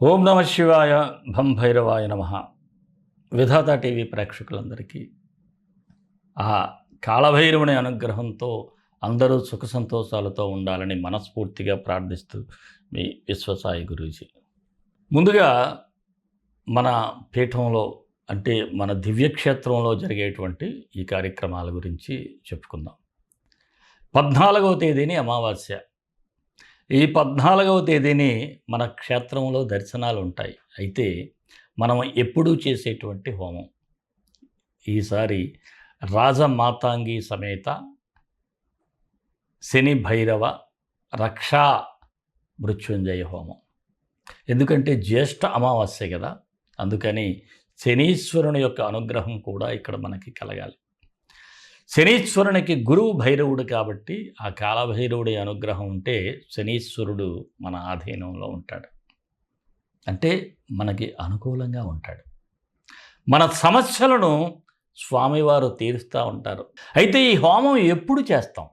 ఓం నమ శివాయ భం భైరవాయ నమ. విధాత టీవీ ప్రేక్షకులందరికీ ఆ కాళభైరవుని అనుగ్రహంతో అందరూ సుఖ సంతోషాలతో ఉండాలని మనస్ఫూర్తిగా ప్రార్థిస్తూ మీ విశ్వసాయి గురూజీ. ముందుగా మన పీఠంలో అంటే మన దివ్యక్షేత్రంలో జరిగేటువంటి ఈ కార్యక్రమాల గురించి చెప్పుకుందాం. 14వ తేదీని అమావాస్య. ఈ 14వ తేదీని మన క్షేత్రంలో దర్శనాలు ఉంటాయి. అయితే మనం ఎప్పుడూ చేసేటువంటి హోమం ఈసారి రాజమాతాంగి సమేత శని భైరవ రక్షా మృత్యుంజయ హోమం. ఎందుకంటే జ్యేష్ఠ అమావాస్య కదా, అందుకని శనీశ్వరుని యొక్క అనుగ్రహం కూడా ఇక్కడ మనకి కలగాలి. శనీశ్వరునికి గురువు భైరవుడు కాబట్టి ఆ కాలభైరవుడి అనుగ్రహం ఉంటే శనీశ్వరుడు మన ఆధీనంలో ఉంటాడు, అంటే మనకి అనుకూలంగా ఉంటాడు. మన సమస్యలను స్వామివారు తీరుస్తూ ఉంటారు. అయితే ఈ హోమం ఎప్పుడు చేస్తాం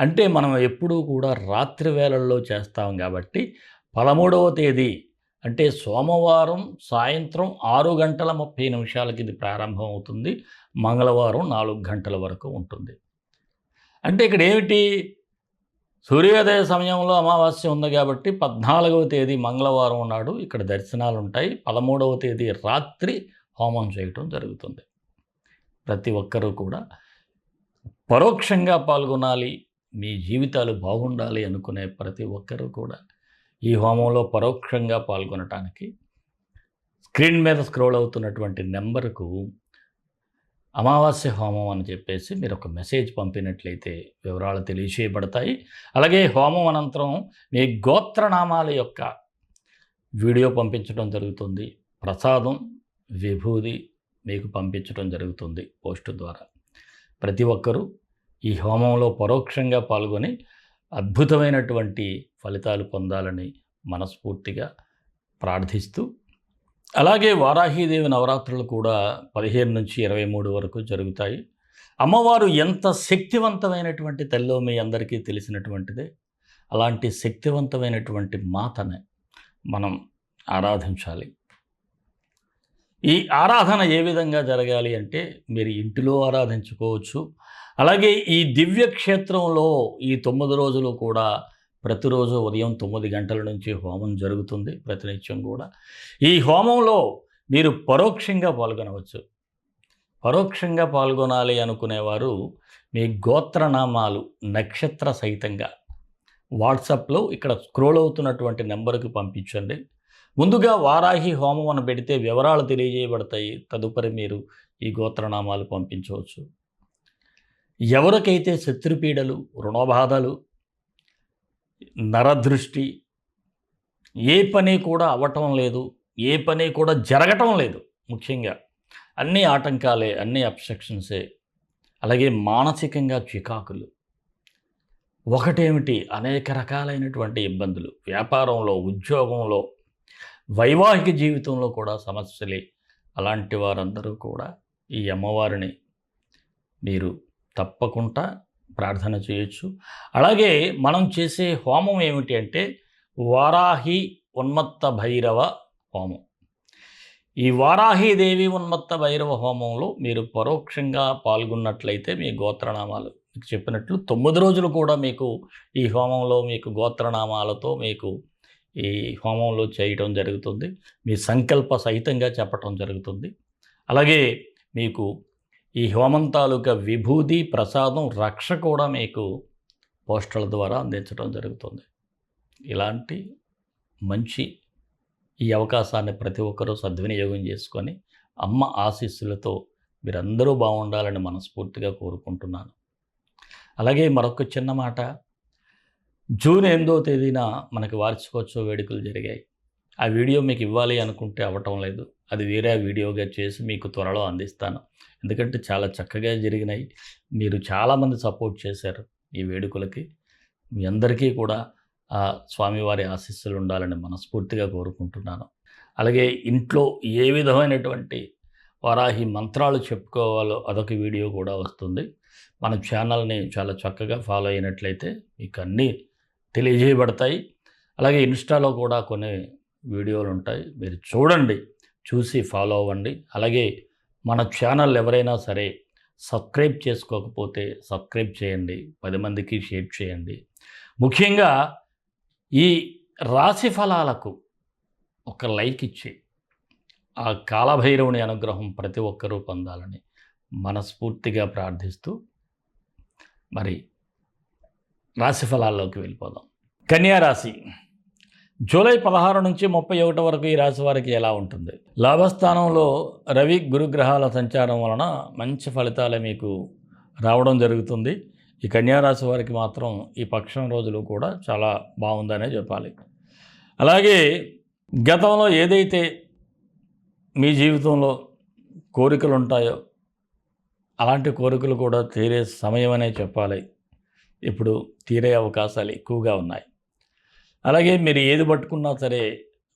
అంటే మనం ఎప్పుడూ కూడా రాత్రి వేళల్లో చేస్తాం కాబట్టి 13వ తేదీ అంటే సోమవారం సాయంత్రం 6:30 ఇది ప్రారంభం అవుతుంది. మంగళవారం 4 గంటల వరకు ఉంటుంది. అంటే ఇక్కడ ఏమిటి, సూర్యోదయ సమయంలో అమావాస్య ఉంది కాబట్టి 14వ తేదీ మంగళవారం నాడు ఇక్కడ దర్శనాలు ఉంటాయి. 13వ తేదీ రాత్రి హోమం చేయటం జరుగుతుంది. ప్రతి ఒక్కరూ కూడా పరోక్షంగా పాల్గొనాలి, మీ జీవితాలు బాగుండాలి అనుకునే ప్రతి ఒక్కరూ కూడా ఈ హోమంలో పరోక్షంగా పాల్గొనటానికి స్క్రీన్ మీద స్క్రోల్ అవుతున్నటువంటి నెంబర్కు అమావాస్య హోమం అని చెప్పేసి మీరు ఒక మెసేజ్ పంపినట్లయితే వివరాలు తెలియచేయబడతాయి. అలాగే హోమం అనంతరం మీ గోత్రనామాల యొక్క వీడియో పంపించడం జరుగుతుంది. ప్రసాదం విభూది మీకు పంపించడం జరుగుతుంది పోస్టు ద్వారా. ప్రతి ఒక్కరూ ఈ హోమంలో పరోక్షంగా పాల్గొని అద్భుతమైనటువంటి ఫలితాలు పొందాలని మనస్ఫూర్తిగా ప్రార్థిస్తూ, అలాగే వారాహీదేవి నవరాత్రులు కూడా 15 నుంచి 23 వరకు జరుగుతాయి. అమ్మవారు ఎంత శక్తివంతమైనటువంటి తల్లో మీ అందరికీ తెలిసినటువంటిదే. అలాంటి శక్తివంతమైనటువంటి మాతని మనం ఆరాధించాలి. ఈ ఆరాధన ఏ విధంగా జరగాలి అంటే మీరు ఇంటిలో ఆరాధించుకోవచ్చు. అలాగే ఈ దివ్యక్షేత్రంలో ఈ 9 రోజులు కూడా ప్రతిరోజు ఉదయం 9 గంటల నుంచి హోమం జరుగుతుంది ప్రతినిత్యం కూడా. ఈ హోమంలో మీరు పరోక్షంగా పాల్గొనవచ్చు. పరోక్షంగా పాల్గొనాలి అనుకునేవారు మీ గోత్రనామాలు నక్షత్ర సహితంగా వాట్సాప్లో ఇక్కడ స్క్రోల్ అవుతున్నటువంటి నెంబర్కి పంపించండి. ముందుగా వారాహి హోమం అని పెడితే వివరాలు తెలియజేయబడతాయి. తదుపరి మీరు ఈ గోత్రనామాలు పంపించవచ్చు. ఎవరికైతే శత్రుపీడలు, రుణబాధలు, నరదృష్టి, ఏ పని కూడా అవ్వటం లేదు, ఏ పని కూడా జరగటం లేదు, ముఖ్యంగా అన్ని ఆటంకాలే, అన్ని అబ్స్ట్రక్షన్సే, అలాగే మానసికంగా చికాకులు, ఒకటేమిటి అనేక రకాలైనటువంటి ఇబ్బందులు, వ్యాపారంలో, ఉద్యోగంలో, వైవాహిక జీవితంలో కూడా సమస్యలే, అలాంటి వారందరూ కూడా ఈ అమ్మవారిని మీరు తప్పకుండా ప్రార్థన చేయొచ్చు. అలాగే మనం చేసే హోమం ఏమిటి అంటే వారాహి ఉన్మత్త భైరవ హోమం. ఈ వారాహీదేవి ఉన్మత్త భైరవ హోమంలో మీరు పరోక్షంగా పాల్గొన్నట్లయితే మీ గోత్రనామాలు మీకు చెప్పినట్లు 9 రోజులు కూడా మీకు ఈ హోమంలో మీకు గోత్రనామాలతో మీకు ఈ హోమంలో చేయటం జరుగుతుంది. మీ సంకల్ప సహితంగా చెప్పటం జరుగుతుంది. అలాగే మీకు ఈ హోమం తాలూకా విభూది, ప్రసాదం, రక్ష కూడా మీకు పోస్టర్ల ద్వారా అందించడం జరుగుతుంది. ఇలాంటి మంచి ఈ అవకాశాన్ని ప్రతి ఒక్కరూ సద్వినియోగం చేసుకొని అమ్మ ఆశీస్సులతో మీరందరూ బాగుండాలని మనస్ఫూర్తిగా కోరుకుంటున్నాను. అలాగే మరొక చిన్న మాట, జూన్ 8వ తేదీన మనకి వార్షికోత్సవ వేడుకలు జరిగాయి. ఆ వీడియో మీకు ఇవ్వాలి అనుకుంటే అవ్వటం లేదు. అది వేరే వీడియోగా చేసి మీకు త్వరలో అందిస్తాను. ఎందుకంటే చాలా చక్కగా జరిగినాయి. మీరు చాలామంది సపోర్ట్ చేశారు ఈ వేడుకలకి. మీ అందరికీ కూడా ఆ స్వామివారి ఆశీస్సులు ఉండాలని మనస్ఫూర్తిగా కోరుకుంటున్నాను. అలాగే ఇంట్లో ఏ విధమైనటువంటి వారాహి మంత్రాలు చెప్పుకోవాలో అదొక వీడియో కూడా వస్తుంది. మన ఛానల్ని చాలా చక్కగా ఫాలో అయినట్లయితే మీకు అన్నీ తెలియజేయబడతాయి. అలాగే ఇన్స్టాలో కూడా కొన్ని వీడియోలు ఉంటాయి, మీరు చూడండి, చూసి ఫాలో అవ్వండి. అలాగే మన ఛానల్ ఎవరైనా సరే సబ్స్క్రైబ్ చేసుకోకపోతే సబ్స్క్రైబ్ చేయండి, 10 మందికి షేర్ చేయండి. ముఖ్యంగా ఈ రాశి ఫలాలకు ఒక లైక్ ఇచ్చి ఆ కాలభైరవుని అనుగ్రహం ప్రతి ఒక్కరూ పొందాలని మనస్ఫూర్తిగా ప్రార్థిస్తూ మరి రాశి ఫలాల్లోకి వెళ్ళిపోదాం. కన్యా రాశి జూలై 16 నుంచి 31 వరకు ఈ రాశి వారికి ఎలా ఉంటుంది? లాభస్థానంలో రవి గురుగ్రహాల సంచారం వలన మంచి ఫలితాలే మీకు రావడం జరుగుతుంది. ఈ కన్యా రాశి వారికి మాత్రం ఈ పక్షం రోజులు కూడా చాలా బాగుందనే చెప్పాలి. అలాగే గతంలో ఏదైతే మీ జీవితంలో కోరికలు ఉంటాయో అలాంటి కోరికలు కూడా తీరే సమయం అనే చెప్పాలి. ఇప్పుడు తీరే అవకాశాలు ఎక్కువగా ఉన్నాయి. అలాగే మీరు ఏది పట్టుకున్నా సరే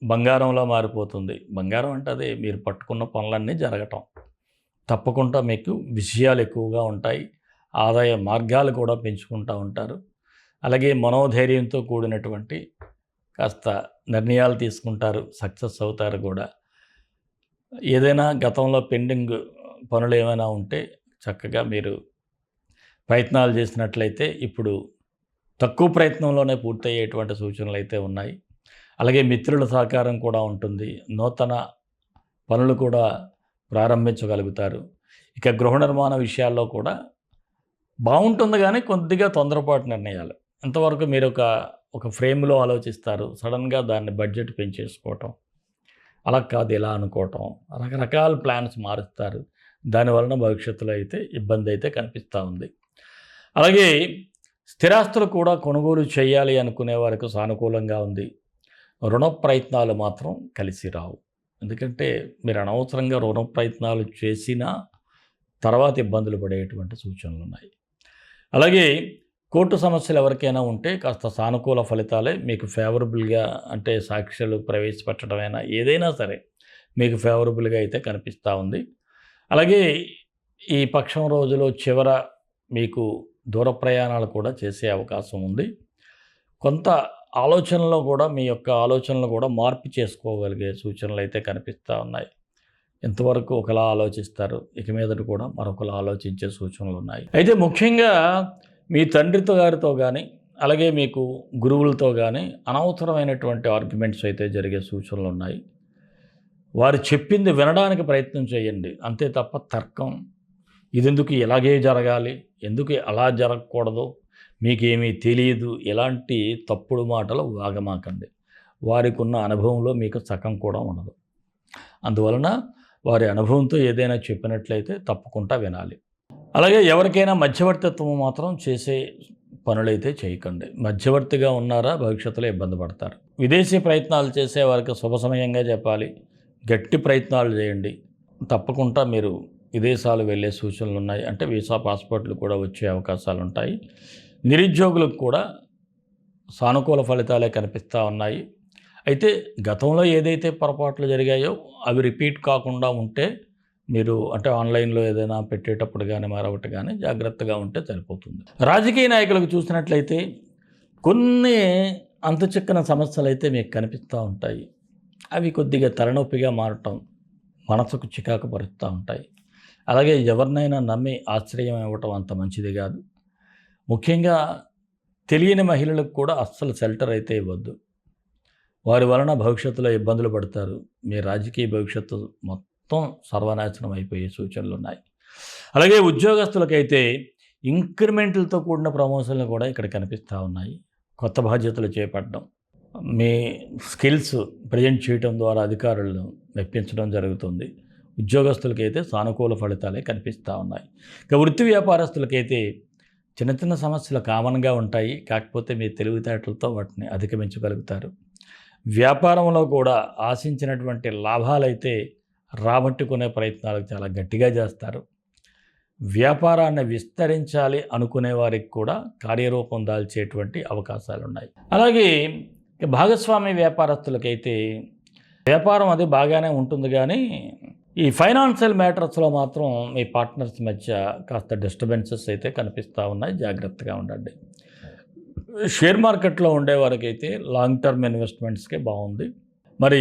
బంగారంలో మారిపోతుంది. బంగారం అంటే అదే, మీరు పట్టుకున్న పనులన్నీ జరగటం. తప్పకుండా మీకు విషయాలు ఎక్కువగా ఉంటాయి, ఆదాయ మార్గాలు కూడా పెంచుకుంటూ ఉంటారు. అలాగే మనోధైర్యంతో కూడినటువంటి కాస్త నిర్ణయాలు తీసుకుంటారు, సక్సెస్ అవుతారు కూడా. ఏదైనా గతంలో పెండింగ్ పనులు ఏమైనా ఉంటే చక్కగా మీరు ప్రయత్నాలు చేసినట్లయితే ఇప్పుడు తక్కువ ప్రయత్నంలోనే పూర్తయ్యేటువంటి సూచనలు అయితే ఉన్నాయి. అలాగే మిత్రుల సహకారం కూడా ఉంటుంది. నూతన పనులు కూడా ప్రారంభించగలుగుతారు. ఇక గృహ నిర్మాణ విషయాల్లో కూడా బాగుంటుంది, కానీ కొద్దిగా తొందరపాటు నిర్ణయాలు. ఇంతవరకు మీరు ఒక ఫ్రేమ్లో ఆలోచిస్తారు, సడన్గా దాన్ని బడ్జెట్ పెంచేసుకోవటం, అలా కాదు ఇలా అనుకోవటం, రకరకాల ప్లాన్స్ మారుస్తారు. దానివలన భవిష్యత్తులో అయితే ఇబ్బంది అయితే కనిపిస్తూ ఉంది. అలాగే స్థిరాస్తులు కూడా కొనుగోలు చేయాలి అనుకునే వారికి సానుకూలంగా ఉంది. రుణ ప్రయత్నాలు మాత్రం కలిసి రావు. ఎందుకంటే మీరు అనవసరంగా రుణ ప్రయత్నాలు చేసినా తర్వాత ఇబ్బందులు పడేటువంటి సూచనలు ఉన్నాయి. అలాగే కోర్టు సమస్యలు ఎవరికైనా ఉంటే కాస్త సానుకూల ఫలితాలే మీకు ఫేవరబుల్గా, అంటే సాక్ష్యాలు ప్రవేశపెట్టడమైనా ఏదైనా సరే మీకు ఫేవరబుల్గా అయితే కనిపిస్తూ ఉంది. అలాగే ఈ పక్షం రోజులో చివర మీకు దూర ప్రయాణాలు కూడా చేసే అవకాశం ఉంది. కొంత ఆలోచనలో కూడా మీ యొక్క ఆలోచనలు కూడా మార్పు చేసుకోగలిగే సూచనలు అయితే కనిపిస్తూ ఉన్నాయి. ఇంతవరకు ఒకలా ఆలోచిస్తారు, ఇక మీదట కూడా మరొకలా ఆలోచించే సూచనలు ఉన్నాయి. అయితే ముఖ్యంగా మీ తండ్రితో గారితో కానీ, అలాగే మీకు గురువులతో కానీ అనవసరమైనటువంటి ఆర్గ్యుమెంట్స్ అయితే జరిగే సూచనలు ఉన్నాయి. వారు చెప్పింది వినడానికి ప్రయత్నం చేయండి, అంతే తప్ప తర్కం, ఇదెందుకు ఇలాగే జరగాలి, ఎందుకు అలా జరగకూడదు, మీకేమీ తెలియదు, ఇలాంటి తప్పుడు మాటలు వాగమాకండి. వారికి ఉన్న అనుభవంలో మీకు సగం కూడా ఉండదు. అందువలన వారి అనుభవంతో ఏదైనా చెప్పినట్లయితే తప్పకుండా వినాలి. అలాగే ఎవరికైనా మధ్యవర్తిత్వం మాత్రం చేసే పనులైతే చేయకండి. మధ్యవర్తిగా ఉన్నారా భవిష్యత్తులో ఇబ్బంది పడతారు. విదేశీ ప్రయత్నాలు చేసే వారికి శుభ సమయంగా చెప్పాలి. గట్టి ప్రయత్నాలు చేయండి, తప్పకుండా మీరు విదేశాలు వెళ్ళే సూచనలు ఉన్నాయి. అంటే వీసా పాస్పోర్ట్లు కూడా వచ్చే అవకాశాలు ఉంటాయి. నిరుద్యోగులకు కూడా సానుకూల ఫలితాలే కనిపిస్తూ ఉన్నాయి. అయితే గతంలో ఏదైతే పొరపాట్లు జరిగాయో అవి రిపీట్ కాకుండా ఉంటే మీరు, అంటే ఆన్లైన్లో ఏదైనా పెట్టేటప్పుడు కానీ మరొకటి కానీ జాగ్రత్తగా ఉంటే సరిపోతుంది. రాజకీయ నాయకులకు చూసినట్లయితే కొన్ని అంతుచిక్కని సమస్యలు అయితే మీకు కనిపిస్తూ ఉంటాయి. అవి కొద్దిగా తలనొప్పిగా మారటం, మనసుకు చికాకు పరుస్తూ ఉంటాయి. అలాగే ఎవరినైనా నమ్మి ఆశ్రయం ఇవ్వటం అంత మంచిది కాదు. ముఖ్యంగా తెలియని మహిళలకు కూడా అస్సలు షెల్టర్ అయితే ఇవ్వద్దు. వారి వలన భవిష్యత్తులో ఇబ్బందులు పడతారు. మీ రాజకీయ భవిష్యత్తు మొత్తం సర్వనాశనం అయిపోయే సూచనలు ఉన్నాయి. అలాగే ఉద్యోగస్తులకైతే ఇంక్రిమెంట్లతో కూడిన ప్రమోషన్లు కూడా ఇక్కడ కనిపిస్తూ ఉన్నాయి. కొత్త బాధ్యతలు చేపట్టడం, మీ స్కిల్స్ ప్రజెంట్ చేయడం ద్వారా అధికారులను మెప్పించడం జరుగుతుంది. ఉద్యోగస్తులకైతే సానుకూల ఫలితాలే కనిపిస్తూ ఉన్నాయి. ఇక వృత్తి వ్యాపారస్తులకైతే చిన్న చిన్న సమస్యలు కామన్గా ఉంటాయి, కాకపోతే మీ తెలివితేటలతో వాటిని అధిగమించగలుగుతారు. వ్యాపారంలో కూడా ఆశించినటువంటి లాభాలైతే రాబట్టుకునే ప్రయత్నాలు చాలా గట్టిగా చేస్తారు. వ్యాపారాన్ని విస్తరించాలి అనుకునే వారికి కూడా కార్యరూపం దాల్చేటువంటి అవకాశాలు ఉన్నాయి. అలాగే భాగస్వామి వ్యాపారస్తులకైతే వ్యాపారం అది బాగానే ఉంటుంది, కానీ ఈ ఫైనాన్షియల్ మ్యాటర్స్లో మాత్రం మీ పార్ట్నర్స్ మధ్య కాస్త డిస్టర్బెన్సెస్ అయితే కనిపిస్తూ ఉన్నాయి. జాగ్రత్తగా ఉండండి. షేర్ మార్కెట్లో ఉండేవారికైతే లాంగ్ టర్మ్ ఇన్వెస్ట్మెంట్స్కే బాగుంది. మరి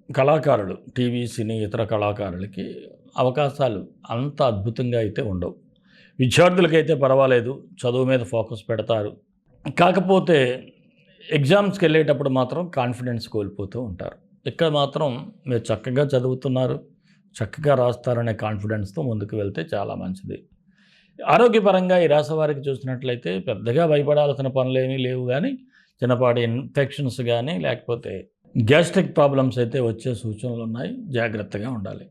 కళాకారులు, టీవీ, సినీ, ఇతర కళాకారులకి అవకాశాలు అంత అద్భుతంగా అయితే ఉండవు. విద్యార్థులకైతే పర్వాలేదు, చదువు మీద ఫోకస్ పెడతారు. కాకపోతే ఎగ్జామ్స్కి వెళ్ళేటప్పుడు మాత్రం కాన్ఫిడెన్స్ కోల్పోతూ ఉంటారు. ఇక్కడ మాత్రం మీరు చక్కగా చదువుతున్నారు, చక్కగా రాస్తారనే కాన్ఫిడెన్స్తో ముందుకు వెళ్తే చాలా మంచిది. ఆరోగ్యపరంగా ఈ రాశి వారికి చూసినట్లయితే పెద్దగా భయపడాల్సిన పనులేమీ లేవు, కానీ చిన్నపాటి ఇన్ఫెక్షన్స్ కానీ లేకపోతే గ్యాస్ట్రిక్ ప్రాబ్లమ్స్ అయితే వచ్చే సూచనలు ఉన్నాయి, జాగ్రత్తగా ఉండాలి.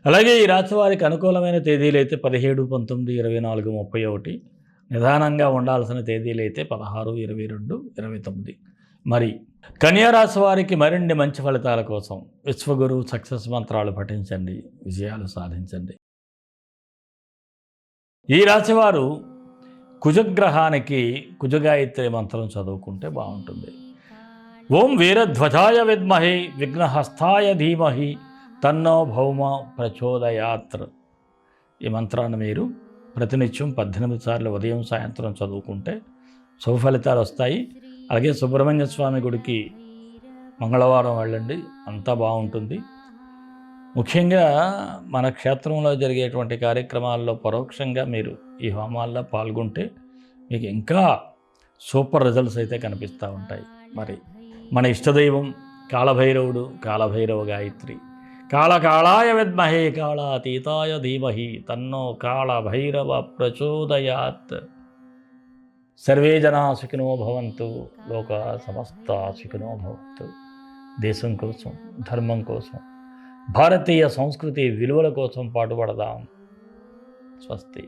అలాగే ఈ రాశి వారికి అనుకూలమైన తేదీలు అయితే 17, 19, 24, 31. నిదానంగా ఉండాల్సిన తేదీలు అయితే 16, 22, 29. మరి కన్యా రాశి వారికి మరిన్ని మంచి ఫలితాల కోసం విశ్వగురు సక్సెస్ మంత్రాలు పఠించండి, విజయాలు సాధించండి. ఈ రాశివారు కుజగ్రహానికి కుజగాయత్రి మంత్రం చదువుకుంటే బాగుంటుంది. ఓం వీరధ్వజాయ విద్మహే విఘ్నహస్తాయ ధీమహి తన్నో భౌమ ప్రచోదయాత్. ఈ మంత్రాన్ని మీరు ప్రతినిత్యం 18 సార్లు ఉదయం సాయంత్రం చదువుకుంటే శుభ ఫలితాలు వస్తాయి. అలాగే సుబ్రహ్మణ్య స్వామి గుడికి మంగళవారం వెళ్ళండి, అంతా బాగుంటుంది. ముఖ్యంగా మన క్షేత్రంలో జరిగేటువంటి కార్యక్రమాల్లో పరోక్షంగా మీరు ఈ హోమాల్లో పాల్గొంటే మీకు ఇంకా సూపర్ రిజల్ట్స్ అయితే కనిపిస్తూ ఉంటాయి. మరి మన ఇష్టదైవం కాళభైరవుడు, కాళభైరవ గాయత్రి. కాళకాళాయ విద్మహే కాళాతీతాయ ధీమహి తన్నో కాళభైరవ ప్రచోదయాత్. సర్వే జనా సుఖినో భవంతు, లోకా సమస్తా సుఖినో భవంతు. దేశం కోసం, ధర్మం కోసం, భారతీయ సంస్కృతి విలువల కోసం పాటుపడదాం. స్వస్తి.